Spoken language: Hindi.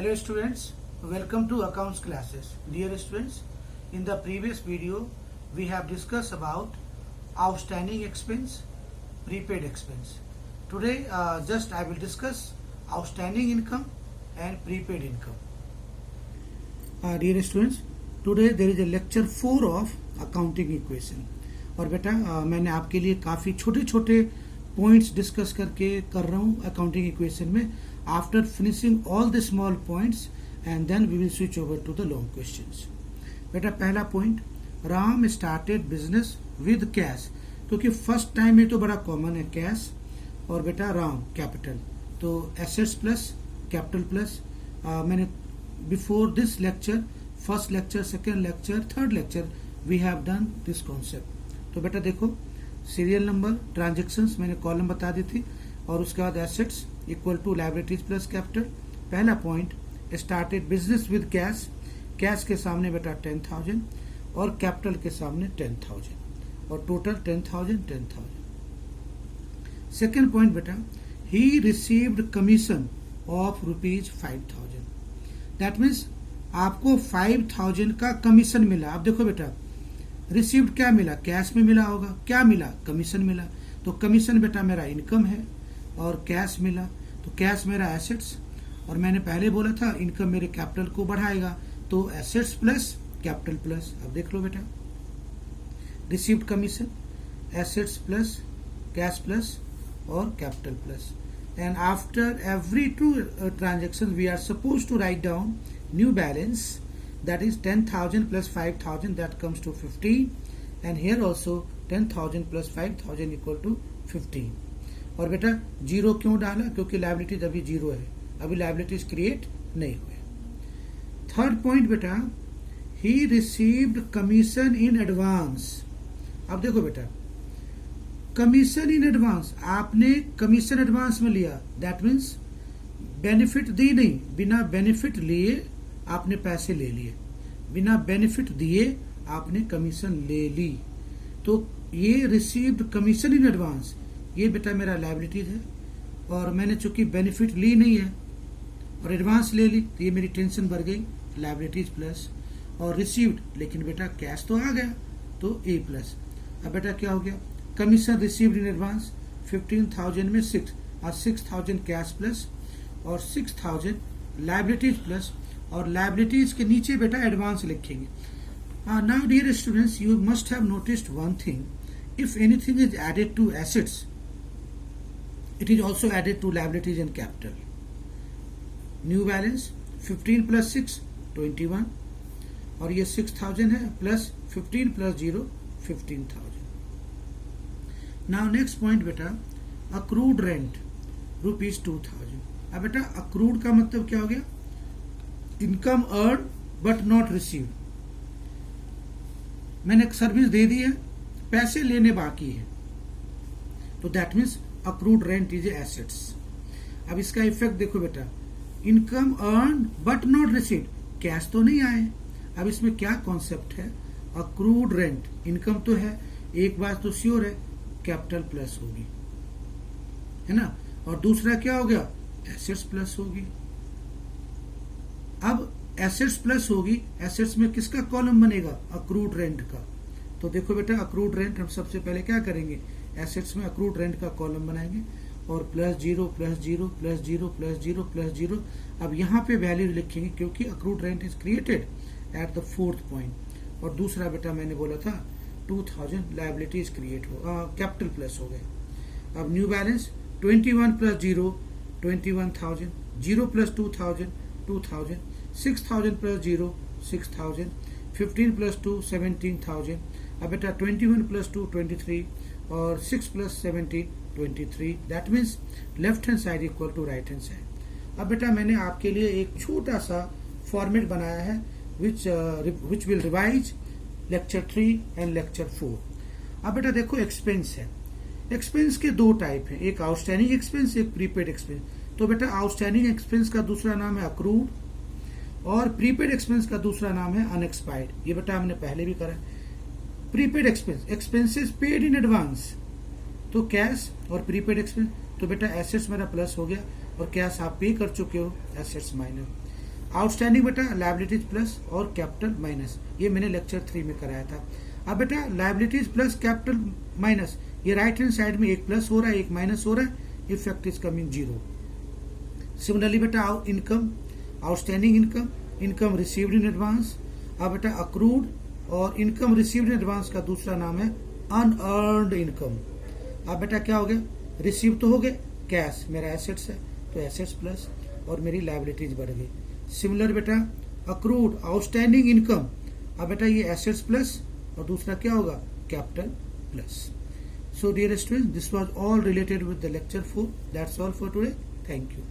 Hello students, welcome to accounts classes. Dear students, in the previous video we have discussed about outstanding expense, prepaid expense. Today just I will discuss outstanding income and prepaid income. Dear students, today there is a lecture 4 of accounting equation. और बेटा मैंने आपके लिए काफ़ी छोटे छोटे पॉइंट्स डिस्कस करके कर रहा हूँ अकाउंटिंग इक्वेशन में. After finishing all the small points and then we will switch over to the long questions. बेटा पहला point, Ram started business with cash. क्योंकि फर्स्ट टाइम में तो बड़ा कॉमन है कैश और बेटा राम कैपिटल, तो एसेट्स प्लस कैपिटल प्लस. मैंने before this lecture, first lecture, second lecture, third lecture we have done this concept. तो बेटा देखो, सीरियल नंबर, ट्रांजेक्शन्स मैंने कॉलम बता दी थी, और उसके बाद assets equal to liabilities plus capital. पहला point, started business with cash. Cash के सामने बेटा 10,000 और कैपिटल के सामने 10,000 और टोटल 10,000. सेकेंड पॉइंट बेटा, he received commission of ₹5,000. That means आपको 5,000 का कमीशन मिला. अब देखो बेटा, रिसीव्ड क्या मिला? कैश में मिला होगा. क्या मिला? कमीशन मिला. तो कमीशन बेटा मेरा इनकम है और कैश मिला, तो कैश मेरा एसेट्स. और मैंने पहले बोला था इनकम मेरे कैपिटल को बढ़ाएगा, तो एसेट्स प्लस कैपिटल प्लस. अब देख लो बेटा, received commission, assets plus cash plus और capital plus. And after every two transaction we are suppose to write down new balance. That is 10,000 plus 5,000, that comes to 15, and here also 10,000 plus 5,000 equal to 15. और बेटा जीरो क्यों डाला? क्योंकि लायबिलिटीज अभी जीरो है, अभी लायबिलिटीज क्रिएट नहीं हुए. थर्ड पॉइंट बेटा, he received commission in advance. अब देखो बेटा, कमीशन इन एडवांस, आपने कमीशन एडवांस में लिया, दैट मीन्स बेनिफिट दी नहीं, बिना बेनिफिट लिए आपने पैसे ले लिए, बिना बेनिफिट दिए आपने कमीशन ले ली. तो ये रिसीव्ड कमीशन इन एडवांस, ये बेटा मेरा लायबिलिटीज है, और मैंने चूंकि बेनिफिट ली नहीं है और एडवांस ले ली, तो ये मेरी टेंशन बढ़ गई, लायबिलिटीज प्लस. और रिसीव्ड, लेकिन बेटा कैश तो आ गया, तो ए प्लस. अब बेटा क्या हो गया, कमीशन रिसीव्ड इन एडवांस 15,000 में 6 और 6,000 कैश प्लस और 6,000 लायबिलिटीज प्लस, और लायबिलिटीज के नीचे बेटा एडवांस लिखेंगे. Now dear students, you must have noticed one thing, if anything is added to assets it is also added to liabilities and capital. New balance 15 plus 6 21, और ये 6,000 है, plus 15 plus 0 15,000. Now next point बेटा, अक्रूड रेंट ₹2,000. अब बेटा अक्रूड का मतलब क्या हो गया? Income earn but not receive. मैंने एक सर्विस दे दी है, पैसे लेने बाकी है, तो that means accrued rent is assets. अब इसका इफेक्ट देखो बेटा, income earn but not receive, cash तो नहीं आए. अब इसमें क्या कॉन्सेप्ट है, अक्रूड रेंट, इनकम तो है, एक बात तो श्योर है, कैपिटल प्लस होगी, है ना, और दूसरा क्या हो गया, एसेट्स प्लस होगी. अब एसेट्स प्लस होगी, एसेट्स में किसका कॉलम बनेगा? अक्रूड रेंट का. तो देखो बेटा, अक्रूड रेंट हम सबसे पहले क्या करेंगे, एसेट्स में अक्रूड रेंट का कॉलम बनाएंगे, और +0 +0 +0 +0 +0. अब यहाँ पे वैल्यू लिखेंगे, क्योंकि accrued rent is created at the fourth point. और दूसरा बेटा मैंने बोला था 2,000 लायबिलिटीज क्रिएट हो, कैपिटल प्लस हो गए. अब न्यू बैलेंस 21 + 0 21,000, 0 + 2,000 2,000, 6,000 + 0 6,000, 15 + 2 17,000. अब बेटा 21 + 2 23 और 6 + 17 23. That means left hand side equal to right hand side. अब बेटा मैंने आपके लिए एक छोटा सा फॉर्मेट बनाया है which will revise lecture 3 and lecture 4. अब बेटा देखो, एक्सपेंस है, एक्सपेंस के दो टाइप है, एक आउटस्टैंडिंग एक्सपेंस, एक प्रीपेड एक्सपेंस. तो बेटा आउटस्टैंडिंग एक्सपेंस का दूसरा नाम है अक्रूड, और प्रीपेड एक्सपेंस का दूसरा नाम है अनएक्सपायर्ड. ये बेटा हमने पहले भी करा. Prepaid expense, expenses paid in advance, तो कैश और प्रीपेड एक्सपेंस. तो बेटा एसेट्स मेरा प्लस हो गया और कैश आप पे कर चुके हो, एसेट्स माइनस. आउटस्टैंडिंग बेटा लायबिलिटीज प्लस और कैपिटल माइनस, ये मैंने लेक्चर 3 में कराया था। अब बेटा लायबिलिटीज प्लस कैपिटल माइनस, ये राइट हैंड साइड में एक प्लस हो रहा है एक माइनस हो रहा है, इफेक्ट इज कमिंग 0। सिमिलरली बेटा income, outstanding income, income received in advance. अब बेटा अक्रूड और इनकम रिसीव्ड इन एडवांस का दूसरा नाम है अनअर्न्ड इनकम। अब बेटा क्या हो गया, रिसीव तो हो गए कैश, मेरा एसेट्स है तो एसेट्स प्लस और मेरी लायबिलिटीज बढ़ गई। सिमिलर बेटा अक्रूड आउटस्टैंडिंग इनकम, अब बेटा ये एसेट्स प्लस और दूसरा क्या होगा capital plus. So dear students, this was all related with the lecture 4। That's all for today. Thank you.